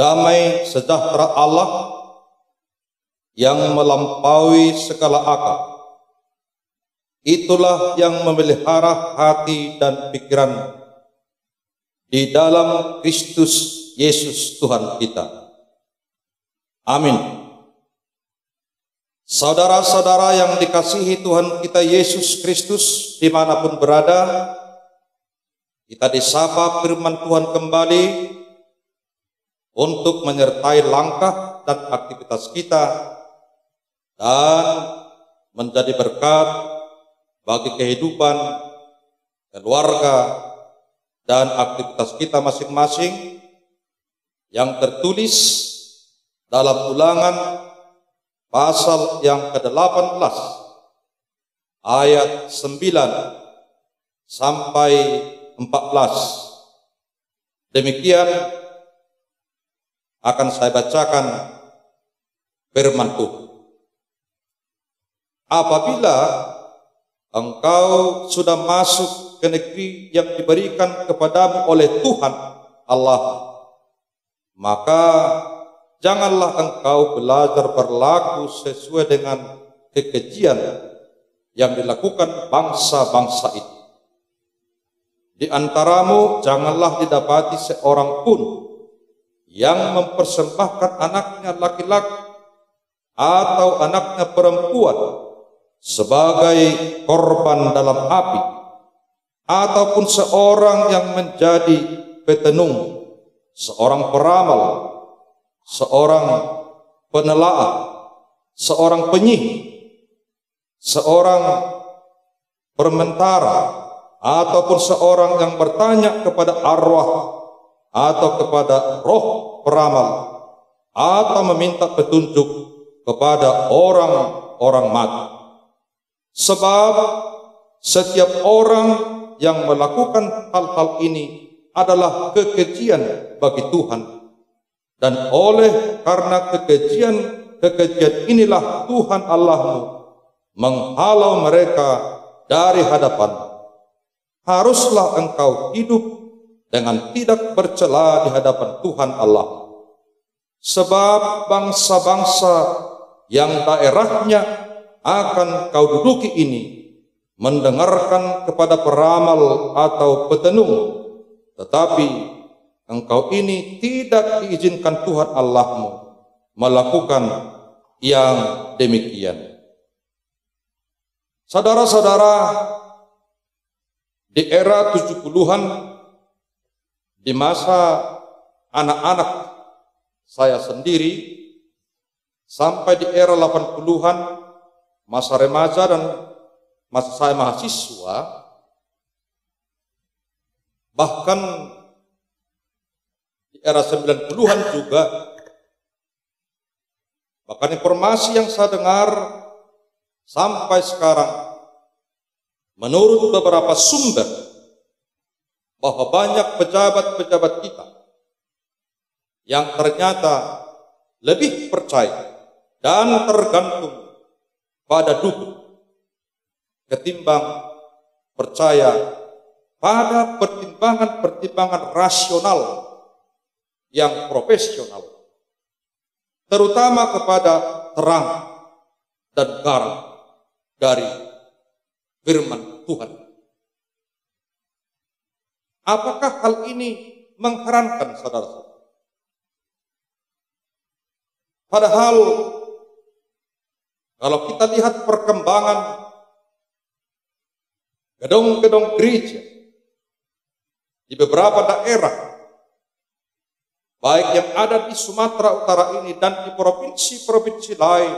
damai sejahtera Allah yang melampaui segala akal, itulah yang memelihara hati dan pikiran di dalam Kristus Yesus Tuhan kita. Amin. Saudara-saudara yang dikasihi Tuhan kita Yesus Kristus, dimanapun berada, kita disapa firman Tuhan kembali untuk menyertai langkah dan aktivitas kita dan menjadi berkat bagi kehidupan, keluarga, dan aktivitas kita masing-masing yang tertulis dalam Ulangan pasal yang ke-18 ayat 9 sampai 14. Demikian akan saya bacakan firman Tuhan. Apabila engkau sudah masuk ke negeri yang diberikan kepadamu oleh Tuhan Allah, maka janganlah engkau belajar berlaku sesuai dengan kekejian yang dilakukan bangsa-bangsa itu. Di antaramu janganlah didapati seorang pun yang mempersembahkan anaknya laki-laki atau anaknya perempuan sebagai korban dalam api, ataupun seorang yang menjadi petenung, seorang peramal, seorang penelaah, seorang penyihir, seorang permentara, ataupun seorang yang bertanya kepada arwah atau kepada roh peramal, atau meminta petunjuk kepada orang-orang mati. Sebab setiap orang yang melakukan hal-hal ini adalah kekejian bagi Tuhan. Dan oleh karena kekejian inilah Tuhan Allahmu menghalau mereka dari hadapan. Haruslah engkau hidup dengan tidak bercela di hadapan Tuhan Allah. Sebab bangsa-bangsa yang daerahnya akan kau duduki ini mendengarkan kepada peramal atau petenung, tetapi engkau ini tidak diizinkan Tuhan Allahmu melakukan yang demikian. Saudara-saudara, di era 70-an, di masa anak-anak saya sendiri, sampai di era 80-an, masa remaja dan masa saya mahasiswa, bahkan era 90-an juga, bahkan informasi yang saya dengar sampai sekarang, menurut beberapa sumber, bahwa banyak pejabat-pejabat kita yang ternyata lebih percaya dan tergantung pada dukun ketimbang percaya pada pertimbangan-pertimbangan rasional yang profesional, terutama kepada terang dan garam dari firman Tuhan. Apakah hal ini mengherankan, saudara-saudara? Padahal kalau kita lihat perkembangan gedung-gedung gereja di beberapa daerah, baik yang ada di Sumatera Utara ini dan di provinsi-provinsi lain,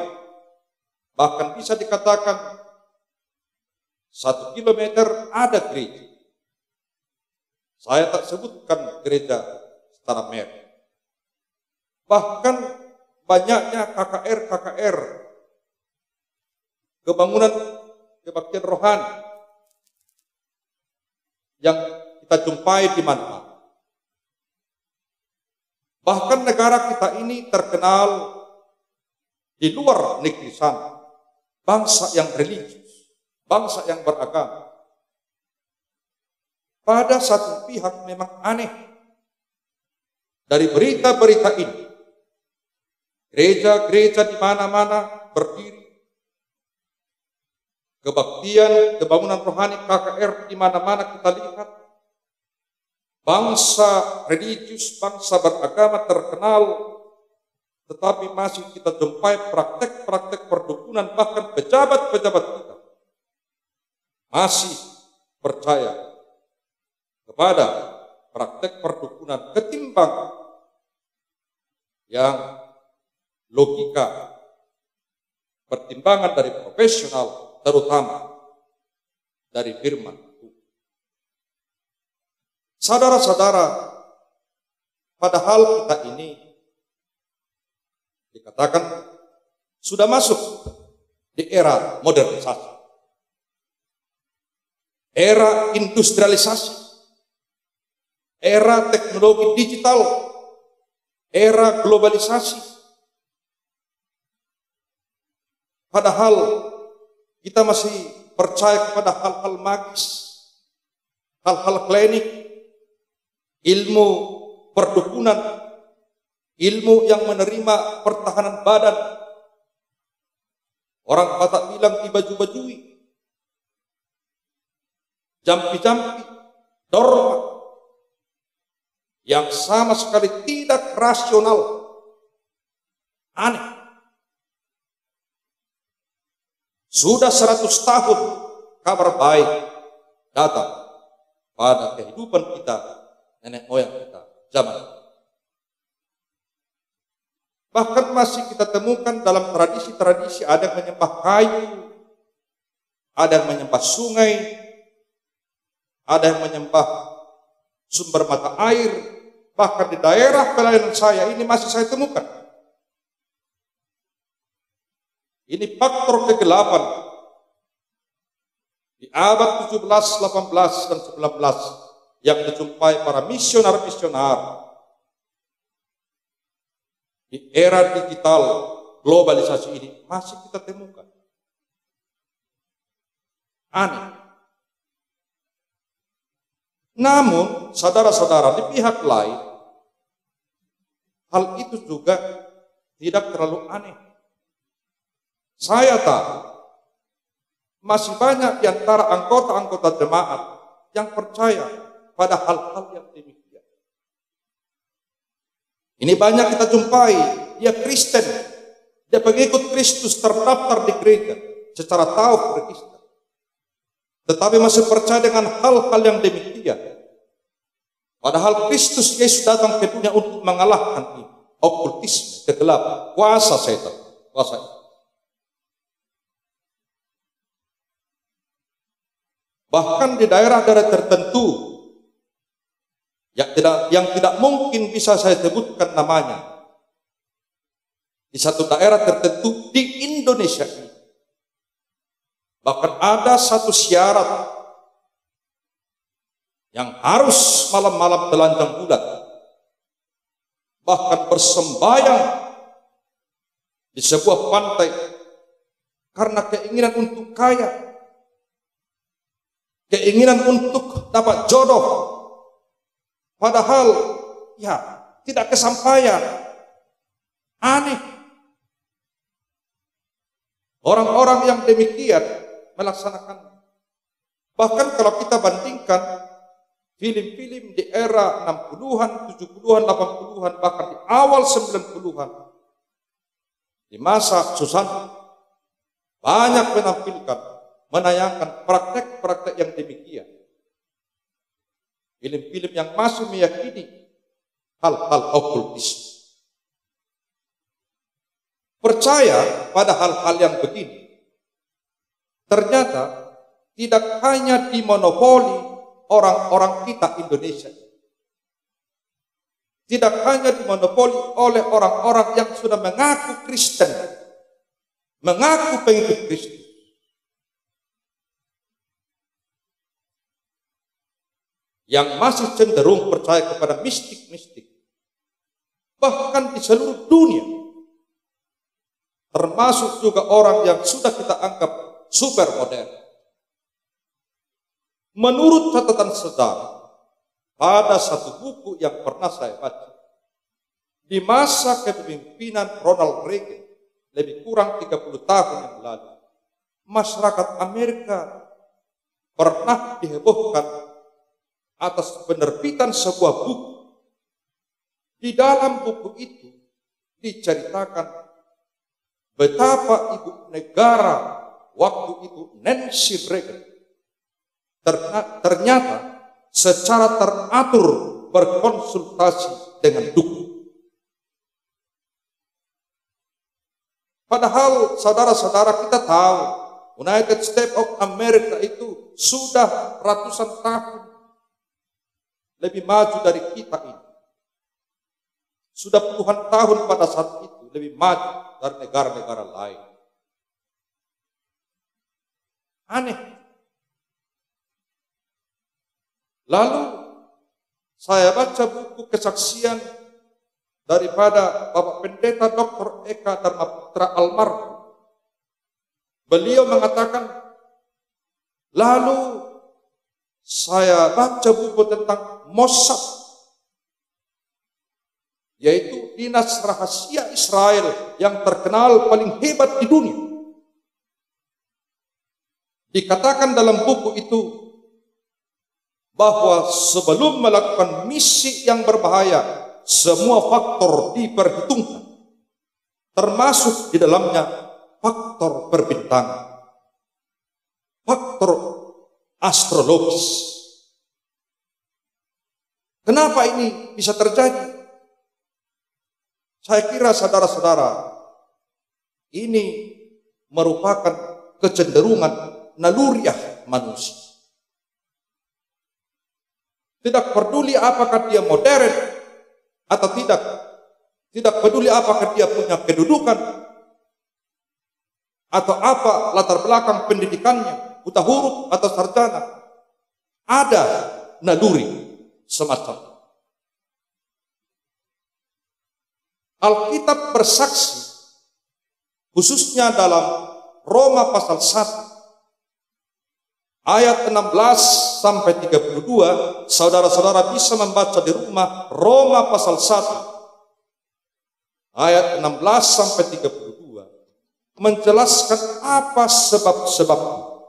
bahkan bisa dikatakan 1 kilometer ada gereja. Saya tak sebutkan gereja secara merek. Bahkan banyaknya KKR, kebangunan kebaktian rohani yang kita jumpai di mana. Bahkan negara kita ini terkenal di luar negeri sana, bangsa yang religius, bangsa yang beragama. Pada satu pihak memang aneh dari berita-berita ini, gereja-gereja di mana-mana berdiri, kebaktian, kebangunan rohani KKR di mana-mana kita lihat, bangsa religius, bangsa beragama terkenal, tetapi masih kita jumpai praktek-praktek perdukunan, bahkan pejabat-pejabat kita masih percaya kepada praktek perdukunan ketimbang yang logika, pertimbangan dari profesional, terutama dari firman Tuhan. Saudara-saudara, padahal kita ini dikatakan sudah masuk di era modernisasi, era industrialisasi, era teknologi digital, era globalisasi. Padahal kita masih percaya kepada hal-hal magis, hal-hal klinik, ilmu perdukunan, ilmu yang menerima pertahanan badan. Orang Batak bilang dibaju-bajui, jampi-jampi, dorma, yang sama sekali tidak rasional, aneh. Sudah 100 tahun kabar baik datang pada kehidupan kita, nenek moyang kita zaman. Bahkan masih kita temukan dalam tradisi-tradisi, ada yang menyembah kayu, ada yang menyembah sungai, ada yang menyembah sumber mata air. Bahkan di daerah pelayanan saya ini masih saya temukan. Ini faktor kegelapan di abad 17, 18, dan 19 yang dijumpai para misionar-misionar di era digital globalisasi ini masih kita temukan. Aneh. Namun, saudara-saudara, di pihak lain, hal itu juga tidak terlalu aneh. Saya tahu masih banyak di antara anggota-anggota jemaat yang percaya pada hal-hal yang demikian. Ini banyak kita jumpai, dia Kristen, dia pengikut Kristus, terdaftar di gereja secara tahu register, tetapi masih percaya dengan hal-hal yang demikian. Padahal Kristus Yesus datang ke dunia untuk mengalahkan okultisme, kegelapan, kuasa setan, kuasa itu. Bahkan di daerah-daerah tertentu yang tidak mungkin bisa saya sebutkan namanya, di satu daerah tertentu di Indonesia ini, bahkan ada satu syarat yang harus malam-malam telanjang bulan, bahkan bersembahyang di sebuah pantai karena keinginan untuk kaya, keinginan untuk dapat jodoh, padahal ya tidak kesampaian. Aneh. Orang-orang yang demikian melaksanakan. Bahkan kalau kita bandingkan film-film di era 60-an, 70-an, 80-an, bahkan di awal 90-an, di masa Susanto, banyak menayangkan praktek-praktek yang demikian. Film-film yang masih meyakini hal-hal okultisme. Percaya pada hal-hal yang begini, ternyata tidak hanya dimonopoli orang-orang kita Indonesia. Tidak hanya dimonopoli oleh orang-orang yang sudah mengaku Kristen, mengaku pengikut Kristus. Yang masih cenderung percaya kepada mistik-mistik. Bahkan di seluruh dunia. Termasuk juga orang yang sudah kita anggap super modern. Menurut catatan sejarah, pada satu buku yang pernah saya baca, di masa kepemimpinan Ronald Reagan, lebih kurang 30 tahun yang lalu, masyarakat Amerika pernah dihebohkan atas penerbitan sebuah buku. Di dalam buku itu diceritakan betapa ibu negara waktu itu, Nancy Reagan, ternyata secara teratur berkonsultasi dengan dukun. Padahal saudara-saudara kita tahu United States of America itu sudah ratusan tahun lebih maju dari kita ini. Sudah puluhan tahun pada saat itu lebih maju dari negara-negara lain. Aneh. Lalu saya baca buku kesaksian daripada Bapak Pendeta Dr. Eka Dharmaputra almarhum. Beliau mengatakan, lalu saya baca buku tentang Mossad, yaitu dinas rahasia Israel yang terkenal paling hebat di dunia. Dikatakan dalam buku itu bahwa sebelum melakukan misi yang berbahaya, semua faktor diperhitungkan, termasuk di dalamnya faktor perbintangan, faktor astrologis. Kenapa ini bisa terjadi? Saya kira saudara-saudara, ini merupakan kecenderungan naluriah manusia. Tidak peduli apakah dia modern atau tidak. Tidak peduli apakah dia punya kedudukan atau apa latar belakang pendidikannya, buta huruf atau sarjana. Ada naluri semacam itu. Alkitab bersaksi, khususnya dalam Roma pasal 1 ayat 16 sampai 32, saudara-saudara bisa membaca di rumah. Roma pasal 1 ayat 16 sampai 32 menjelaskan apa sebab-sebabnya,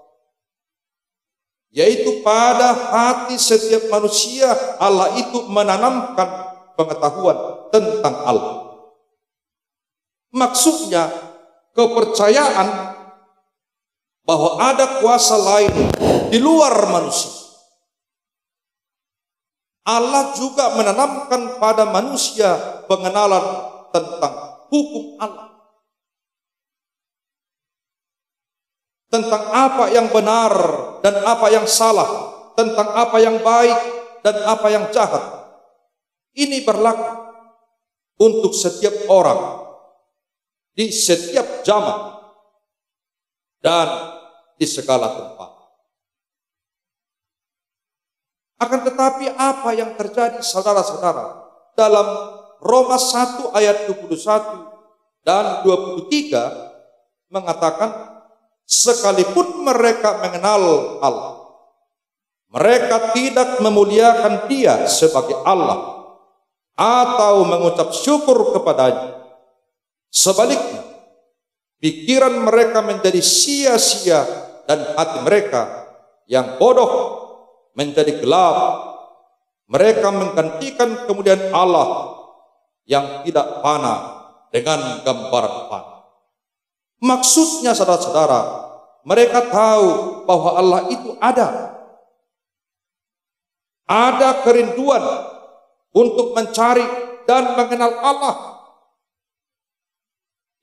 yaitu pada hati setiap manusia Allah itu menanamkan pengetahuan tentang Allah. Maksudnya kepercayaan bahwa ada kuasa lain di luar manusia. Allah juga menanamkan pada manusia pengenalan tentang hukum Allah, tentang apa yang benar dan apa yang salah, tentang apa yang baik dan apa yang jahat. Ini berlaku untuk setiap orang di setiap zaman dan di segala tempat. Akan tetapi apa yang terjadi saudara-saudara dalam Roma 1 ayat 21 dan 23 mengatakan, sekalipun mereka mengenal Allah, mereka tidak memuliakan Dia sebagai Allah atau mengucap syukur kepadanya. Sebaliknya, pikiran mereka menjadi sia-sia dan hati mereka yang bodoh menjadi gelap. Mereka menggantikan kemudian Allah yang tidak fana dengan gambaran fana. Maksudnya saudara-saudara, mereka tahu bahwa Allah itu ada. Ada kerinduan untuk mencari dan mengenal Allah.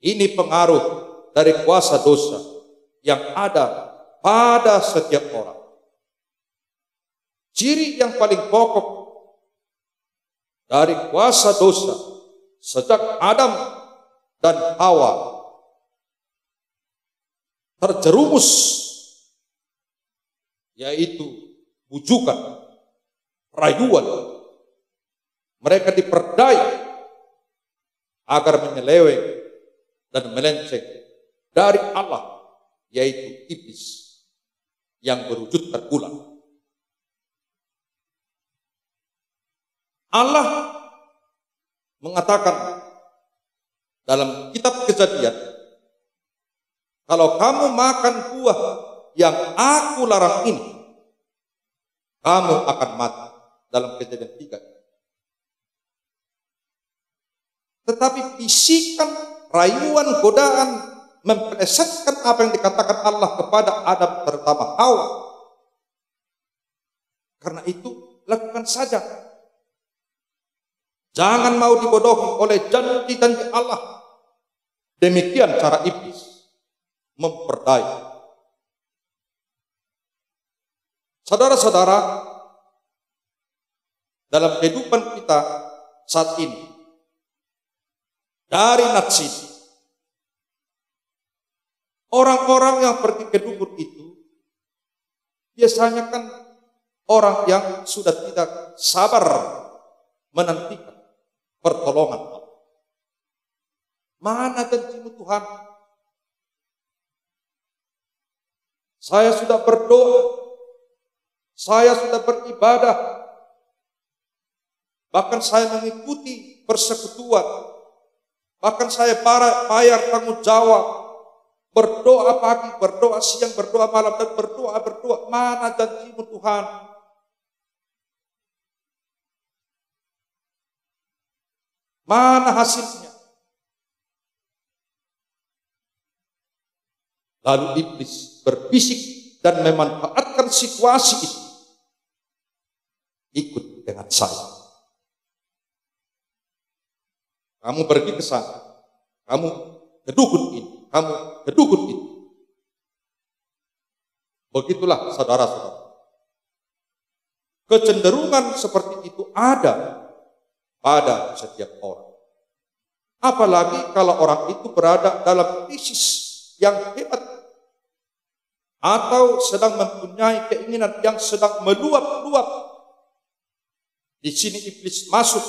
Ini pengaruh dari kuasa dosa yang ada pada setiap orang. Ciri yang paling pokok dari kuasa dosa sejak Adam dan Hawa terjerumus, yaitu bujukan, rayuan. Mereka diperdaya agar menyeleweng dan melenceng dari Allah, yaitu iblis yang berwujud terpulang. Allah mengatakan dalam kitab Kejadian, kalau kamu makan buah yang aku larang ini, kamu akan mati. Dalam Kejadian 3. Tetapi bisikan, rayuan, godaan mempelesetkan apa yang dikatakan Allah kepada Adam terutama Hawa. Karena itu lakukan saja. Jangan mau dibodohi oleh janji-janji Allah. Demikian cara iblis memperdaya. Saudara-saudara, dalam kehidupan kita saat ini, dari Natsir, orang-orang yang pergi ke dukun itu biasanya kan orang yang sudah tidak sabar menantikan pertolongan Allah. Mana janjimu Tuhan? Saya sudah berdoa, saya sudah beribadah, bahkan saya mengikuti persekutuan, bahkan saya bayar tanggung jawab, berdoa pagi, berdoa siang, berdoa malam, dan berdoa. Mana janjimu Tuhan? Mana hasilnya? Lalu iblis berbisik dan memanfaatkan situasi itu. Ikut dengan saya. Kamu pergi ke sana, kamu ke dukun ini, kamu ke dukun itu. Begitulah saudara-saudara. Kecenderungan seperti itu ada pada setiap orang. Apalagi kalau orang itu berada dalam krisis yang hebat atau sedang mempunyai keinginan yang sedang meluap-luap. Di sini iblis masuk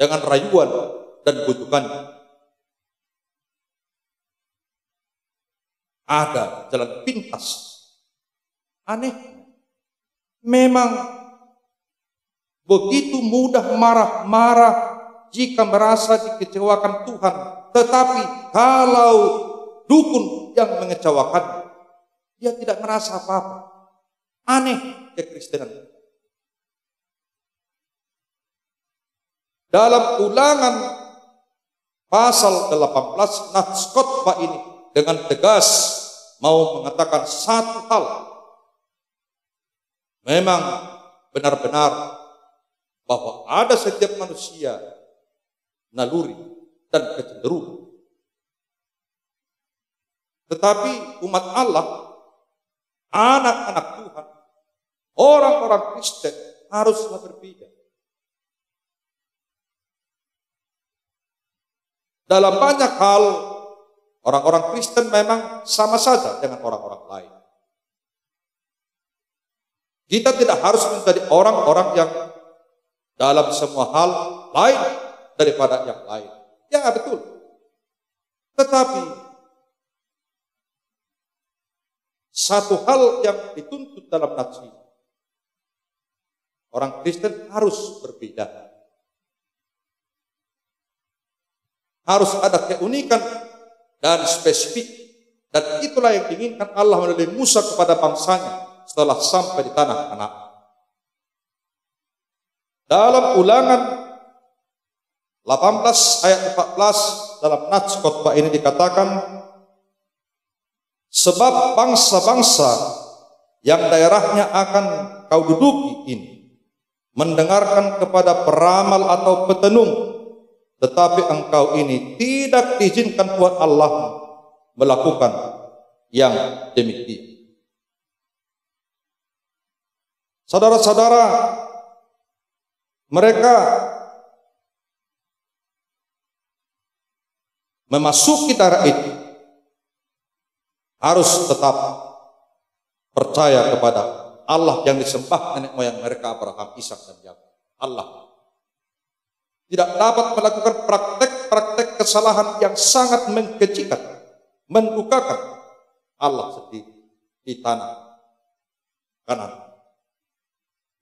dengan rayuan dan bujukannya. Ada jalan pintas. Aneh. Memang begitu mudah marah-marah jika merasa dikecewakan Tuhan. Tetapi kalau dukun yang mengecewakan, dia tidak merasa apa-apa. Aneh kekristenan. Dalam Ulangan pasal 18 Nats khotbah ini dengan tegas mau mengatakan satu hal. Memang benar-benar bahwa ada setiap manusia naluri dan kecenderungan. Tetapi umat Allah, anak-anak Tuhan, orang-orang Kristen haruslah berbeda. Dalam banyak hal, orang-orang Kristen memang sama saja dengan orang-orang lain. Kita tidak harus menjadi orang-orang yang dalam semua hal lain daripada yang lain. Ya betul. Tetapi satu hal yang dituntut dalam nats ini, orang Kristen harus berbeda. Harus ada keunikan dan spesifik. Dan itulah yang diinginkan Allah melalui Musa kepada bangsanya setelah sampai di tanah Kanaan. Dalam Ulangan 18 ayat 14 dalam nats khotbah ini dikatakan, sebab bangsa-bangsa yang daerahnya akan kau duduki ini mendengarkan kepada peramal atau petenung, tetapi engkau ini tidak diizinkan Tuhan Allah melakukan yang demikian. Saudara-saudara, mereka memasuki daerah itu harus tetap percaya kepada Allah yang disembah nenek moyang mereka, Abraham, Ishak, dan Yakub. Allah tidak dapat melakukan praktek-praktek kesalahan yang sangat menkejikan, mendukakan Allah sendiri di tanah Kanaan.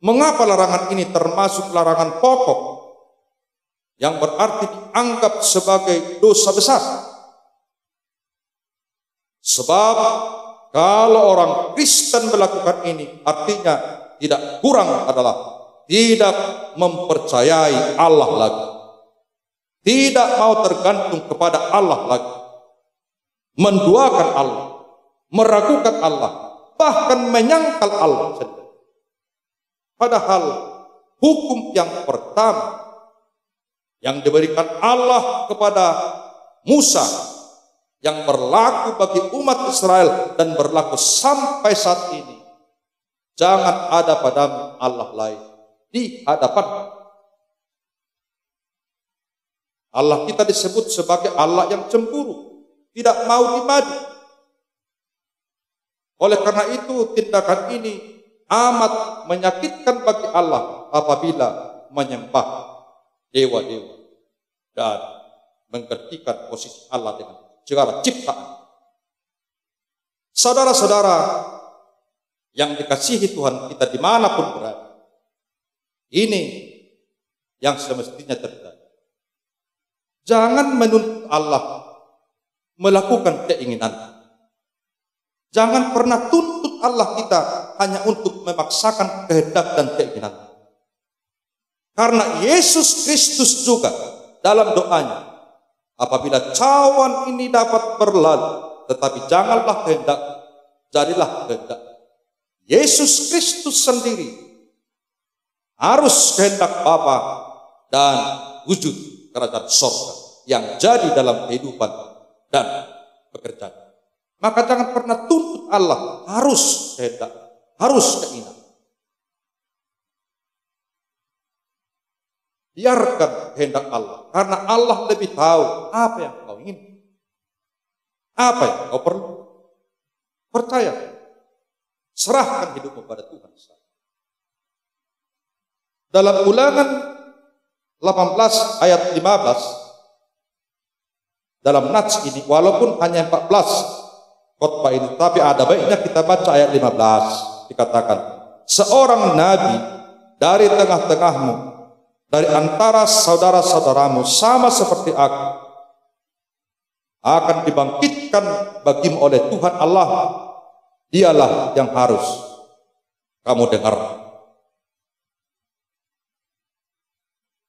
Mengapa larangan ini termasuk larangan pokok yang berarti dianggap sebagai dosa besar. Sebab kalau orang Kristen melakukan ini, artinya tidak kurang adalah tidak mempercayai Allah lagi, tidak mau tergantung kepada Allah lagi, menduakan Allah, meragukan Allah, bahkan menyangkal Allah sendiri. Padahal hukum yang pertama yang diberikan Allah kepada Musa, yang berlaku bagi umat Israel dan berlaku sampai saat ini, jangan ada padamu Allah lain di hadapan. Allah kita disebut sebagai Allah yang cemburu, tidak mau dimadu. Oleh karena itu tindakan ini amat menyakitkan bagi Allah apabila menyembah dewa-dewa dan menggantikan posisi Allah dengan segala ciptaan. Saudara-saudara yang dikasihi Tuhan kita dimanapun berada, ini yang semestinya terjadi. Jangan menuntut Allah melakukan keinginan. Jangan pernah tuntut Allah kita hanya untuk memaksakan kehendak dan keinginan. Karena Yesus Kristus juga dalam doanya, apabila cawan ini dapat berlalu, tetapi janganlah kehendak, jadilah kehendak. Yesus Kristus sendiri harus kehendak Bapa dan wujud kerajaan sorga yang jadi dalam kehidupan dan pekerjaan. Maka jangan pernah tuntut Allah harus kehendak, harus keinginan. Biarkan kehendak Allah, karena Allah lebih tahu apa yang kau ingin, apa yang kau perlu. Percaya, serahkan hidupmu pada Tuhan. Dalam Ulangan 18 ayat 15, dalam nats ini, walaupun hanya 14 khotbah ini, tapi ada baiknya kita baca ayat 15. Dikatakan, seorang nabi dari tengah-tengahmu, dari antara saudara-saudaramu sama seperti aku, akan dibangkitkan bagimu oleh Tuhan Allah. Dialah yang harus kamu dengar.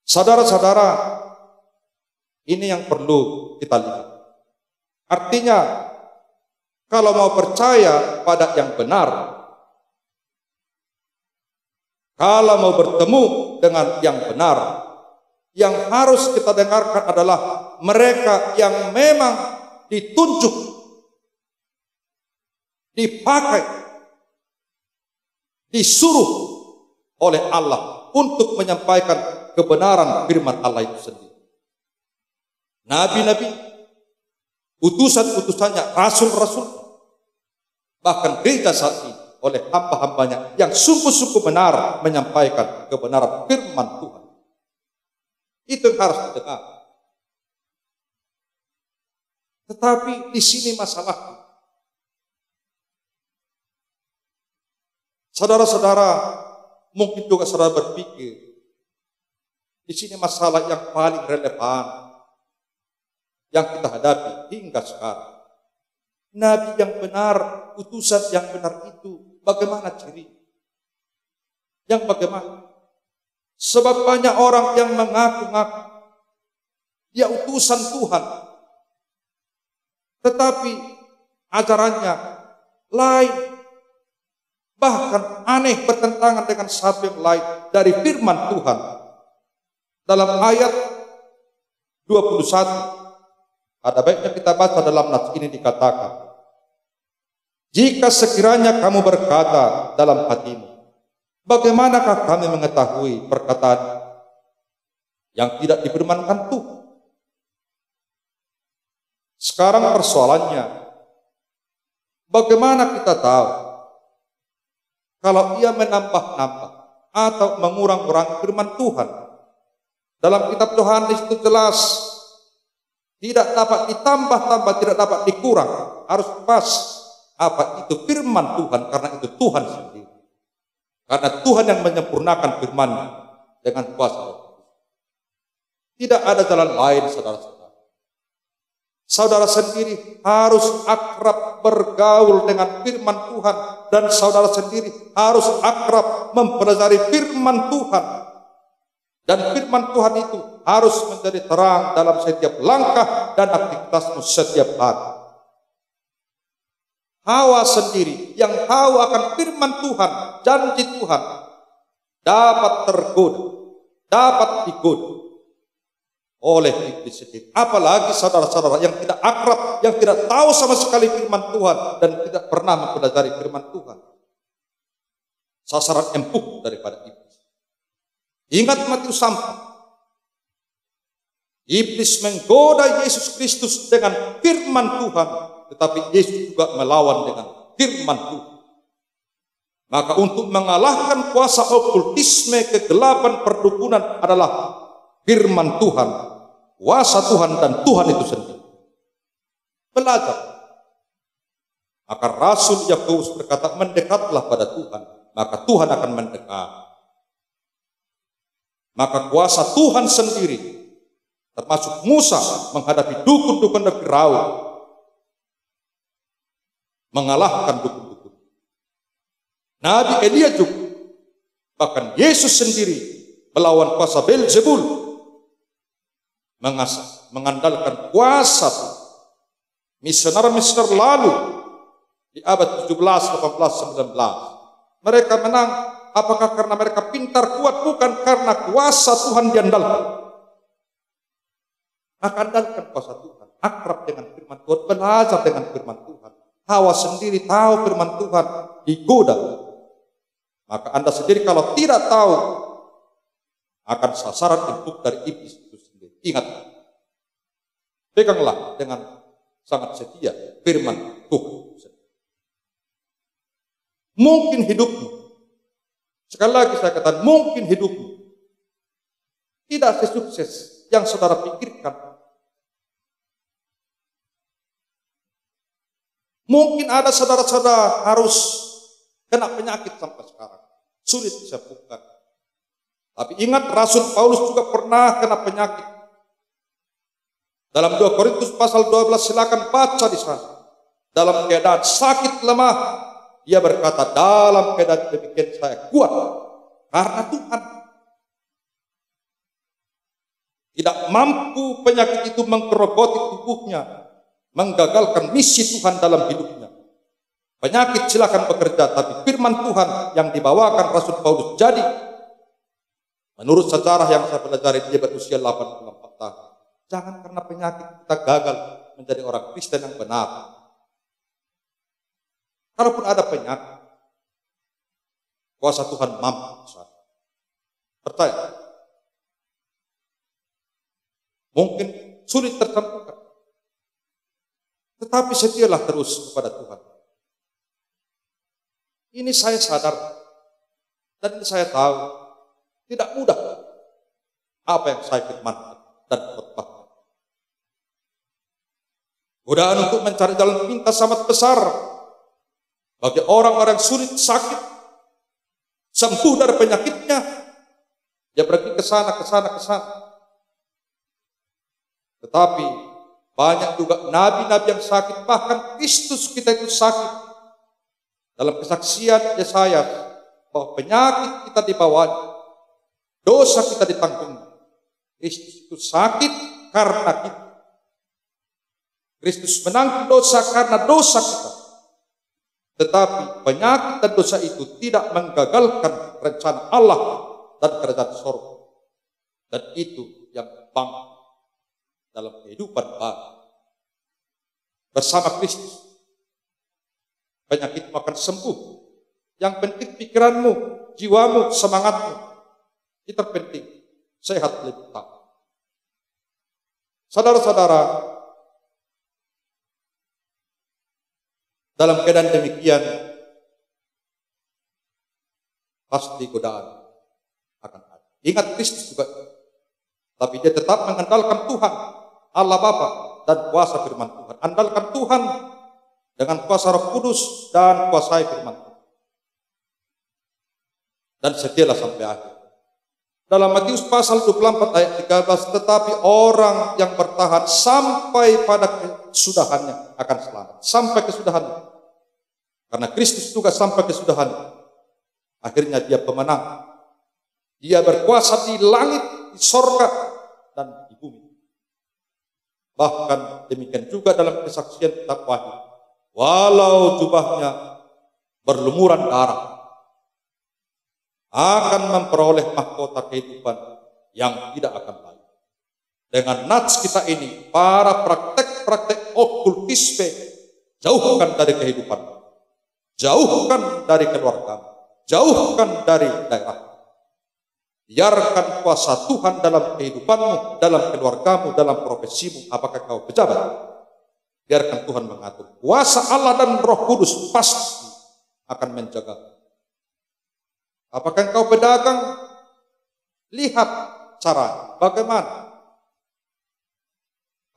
Saudara-saudara, ini yang perlu kita lihat. Artinya, kalau mau percaya pada yang benar, kalau mau bertemu dengan yang benar, yang harus kita dengarkan adalah mereka yang memang ditunjuk, dipakai, disuruh oleh Allah untuk menyampaikan kebenaran firman Allah itu sendiri. Nabi-nabi, utusan-utusannya, rasul-rasul, bahkan gereja saat ini oleh hamba-hambanya yang sungguh-sungguh benar menyampaikan kebenaran firman Tuhan. Itu yang harus didengar. Tetapi di sini masalahnya, saudara-saudara, mungkin juga saudara berpikir, di sini masalah yang paling relevan yang kita hadapi hingga sekarang. Nabi yang benar, utusan yang benar itu, bagaimana ciri? Yang bagaimana? Sebab banyak orang yang mengaku-ngaku dia utusan Tuhan, tetapi ajarannya lain, bahkan aneh, bertentangan dengan satu yang lain dari firman Tuhan. Dalam ayat 21, ada baiknya kita baca dalam nats ini, dikatakan, jika sekiranya kamu berkata dalam hatimu, bagaimanakah kami mengetahui perkataan yang tidak difirmankan Tuhan? Sekarang persoalannya, bagaimana kita tahu kalau ia menambah-nambah atau mengurang-urang firman Tuhan? Dalam kitab Yohanes itu jelas, tidak dapat ditambah-tambah, tidak dapat dikurang, harus pas. Apa itu firman Tuhan? Karena itu Tuhan sendiri. Karena Tuhan yang menyempurnakan firman-Nya dengan kuasa. Tidak ada jalan lain, saudara-saudara. Saudara sendiri harus akrab bergaul dengan firman Tuhan, dan saudara sendiri harus akrab mempelajari firman Tuhan. Dan firman Tuhan itu harus menjadi terang dalam setiap langkah dan aktivitasmu setiap hari. Hawa sendiri yang tahu akan firman Tuhan, janji Tuhan, dapat tergoda, dapat digoda oleh iblis sendiri. Apalagi saudara-saudara yang tidak akrab, yang tidak tahu sama sekali firman Tuhan dan tidak pernah mempelajari firman Tuhan. Sasaran empuk daripada iblis. Ingat Matius 4. Iblis menggoda Yesus Kristus dengan firman Tuhan, tetapi Yesus juga melawan dengan firman Tuhan. Maka untuk mengalahkan kuasa okultisme, kegelapan, perdukunan adalah firman Tuhan, kuasa Tuhan dan Tuhan itu sendiri. Belajar. Maka Rasul Yakobus berkata, mendekatlah pada Tuhan, maka Tuhan akan mendekat. Maka kuasa Tuhan sendiri, termasuk Musa menghadapi dukun-dukun dan Firaun, mengalahkan dukun-dukun. Nabi Elia juga, bahkan Yesus sendiri melawan kuasa Beelzebul, mengandalkan kuasa Tuhan. Misioner-misioner lalu di abad 17, 18, 19, mereka menang. Apakah karena mereka pintar, kuat? Bukan, karena kuasa Tuhan diandalkan. Maka andalkan kuasa Tuhan, akrab dengan firman Tuhan, belajar dengan firman Tuhan. Hawa sendiri tahu firman Tuhan, digoda. Maka Anda sendiri kalau tidak tahu, akan sasaran empuk dari iblis itu sendiri. Ingat, peganglah dengan sangat setia firman Tuhan. Mungkin hidupmu, sekali lagi saya katakan, mungkin hidupmu tidak sesukses yang saudara pikirkan. Mungkin ada saudara-saudara harus kena penyakit sampai sekarang, sulit disembuhkan. Tapi ingat, Rasul Paulus juga pernah kena penyakit. Dalam 2 Korintus pasal 12, silakan baca di sana. Dalam keadaan sakit lemah, dia berkata, dalam keadaan demikian saya kuat karena Tuhan. Tidak mampu penyakit itu menggerogoti tubuhnya, menggagalkan misi Tuhan dalam hidupnya. Penyakit silakan bekerja, tapi firman Tuhan yang dibawakan Rasul Paulus jadi. Menurut sejarah yang saya pelajari, dia berusia 84 tahun. Jangan karena penyakit kita gagal menjadi orang Kristen yang benar. Kalaupun ada penyakit, kuasa Tuhan mampu. Percaya. Mungkin sulit tersembuhkan, tetapi setialah terus kepada Tuhan. Ini saya sadar, dan ini saya tahu, tidak mudah apa yang saya firmankan dan khotbahkan. Godaan untuk mencari jalan pintas sangat besar bagi orang-orang sulit, sakit, sembuh dari penyakitnya. Dia pergi ke sana, ke sana, ke sana. Tetapi banyak juga nabi-nabi yang sakit, bahkan Kristus kita itu sakit. Dalam kesaksian Yesaya bahwa penyakit kita dibawanya, dosa kita ditanggung. Kristus itu sakit karena kita. Kristus menanggung dosa karena dosa kita. Tetapi penyakit dan dosa itu tidak menggagalkan rencana Allah dan kerajaan surga. Dan itu yang bangkit dalam kehidupan baru. Bersama Kristus, penyakitmu akan sembuh. Yang penting pikiranmu, jiwamu, semangatmu. Itu penting. Sehat lebih tahu. Saudara-saudara, dalam keadaan demikian, pasti godaan akan ada. Ingat, Kristus juga, tapi dia tetap mengandalkan Tuhan, Allah Bapa, dan kuasa firman Tuhan. Andalkan Tuhan dengan kuasa Roh Kudus dan kuasai firman Tuhan. Dan setialah sampai akhir. Dalam Matius pasal 24 ayat 13, tetapi orang yang bertahan sampai pada kesudahannya akan selamat. Sampai kesudahannya. Karena Kristus juga sampai kesudahannya. Akhirnya dia pemenang. Dia berkuasa di langit, di sorga, dan di bumi. Bahkan demikian juga dalam kesaksian kitab Wahyu. Walau jubahnya berlumuran darah, akan memperoleh mahkota kehidupan yang tidak akan lain. Dengan nats kita ini, para praktek-praktek okultisme jauhkan dari kehidupan, jauhkan dari keluarga, jauhkan dari daerah. Biarkan kuasa Tuhan dalam kehidupanmu, dalam keluargamu, dalam profesimu. Apakah kau pejabat? Biarkan Tuhan mengatur. Kuasa Allah dan Roh Kudus pasti akan menjaga. Apakah engkau pedagang? Lihat cara bagaimana.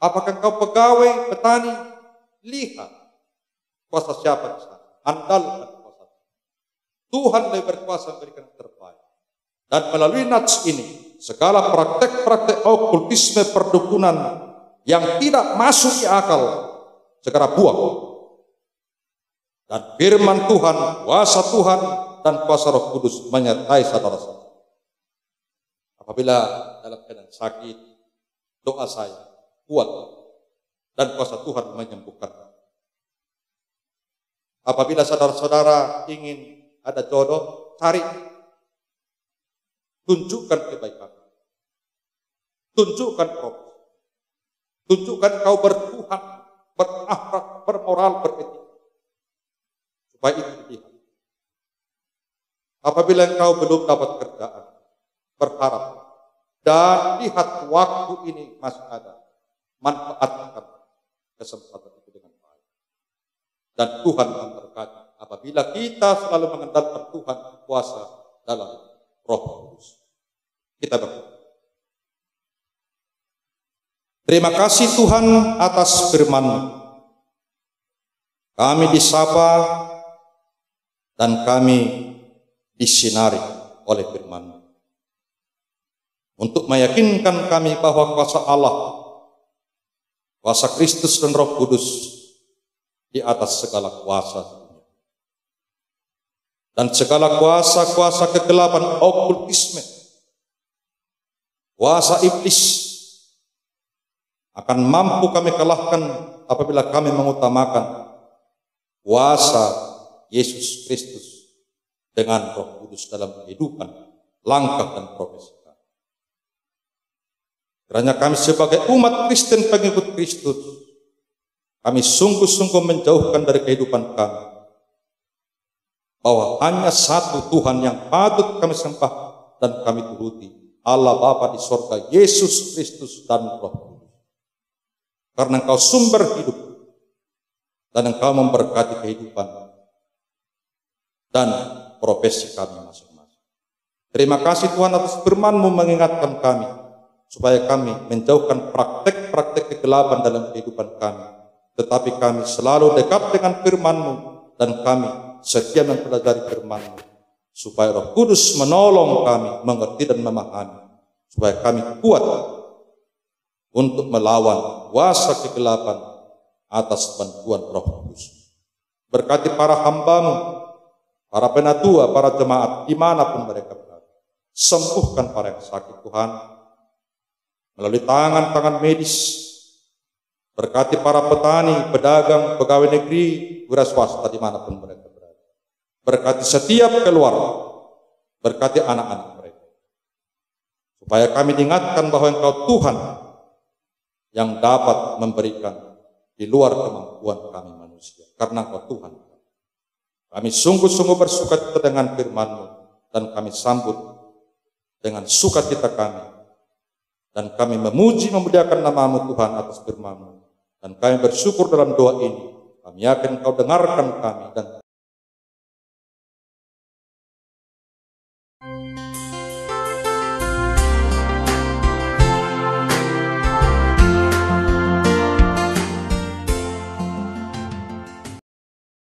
Apakah engkau pegawai, petani? Lihat kuasa siapa di sana. Andalkan kuasa Tuhan lebih berkuasa memberikan yang terbaik. Dan melalui nats ini, segala praktek-praktek okultisme perdukunan yang tidak masuk di akal segera buang. Dan firman Tuhan, kuasa Tuhan, dan kuasa Roh Kudus menyertai saudara-saudara. Apabila dalam keadaan sakit, doa saya kuat dan kuasa Tuhan menyembuhkan. Apabila saudara-saudara ingin ada jodoh, cari. Tunjukkan kebaikan. Tunjukkan profesi. Tunjukkan kau bertuhan, berakhlak, bermoral, beretika. Supaya itu dilihat. Apabila engkau belum dapat kerjaan, berharap dan lihat waktu ini masih ada, manfaatkan kesempatan itu dengan baik. Dan Tuhan memberkati apabila kita selalu mengandalkan Tuhan kuasa dalam Roh Kudus. Kita berdoa. Terima kasih Tuhan atas firman-Mu. Kami disapa dan kami disinari oleh firman-Mu. Untuk meyakinkan kami bahwa kuasa Allah, kuasa Kristus dan Roh Kudus di atas segala kuasa dan segala kuasa-kuasa kegelapan okultisme, kuasa iblis akan mampu kami kalahkan apabila kami mengutamakan kuasa Yesus Kristus dengan Roh Kudus dalam kehidupan, langkah dan profesi kami. Kiranya kami sebagai umat Kristen pengikut Kristus, kami sungguh-sungguh menjauhkan dari kehidupan kami bahwa hanya satu Tuhan yang patut kami sembah dan kami turuti, Allah Bapa di sorga, Yesus Kristus dan Roh Kudus. Karena Engkau sumber hidup dan Engkau memberkati kehidupan dan profesi kami masing-masing. Terima kasih Tuhan atas firman-Mu mengingatkan kami supaya kami menjauhkan praktek-praktek kegelapan dalam kehidupan kami, tetapi kami selalu dekat dengan firman-Mu dan kami setia mempelajari firman-Mu supaya Roh Kudus menolong kami mengerti dan memahami supaya kami kuat untuk melawan kuasa kegelapan atas bantuan Roh Kudus. Berkati para hamba-Mu, para penatua, para jemaat dimanapun mereka berada. Sembuhkan para yang sakit Tuhan melalui tangan-tangan medis. Berkati para petani, pedagang, pegawai negeri, wira swasta dimanapun mereka berada. Berkati setiap keluarga, berkati anak-anak mereka. Supaya kami diingatkan bahwa Engkau Tuhan yang dapat memberikan di luar kemampuan kami manusia. Karena Engkau Tuhan. Kami sungguh-sungguh bersukacita dengan firman-Mu dan kami sambut dengan sukacita kami. Dan kami memuji memuliakan nama-Mu Tuhan atas firman-Mu. Dan kami bersyukur dalam doa ini. Kami yakin Engkau dengarkan kami dan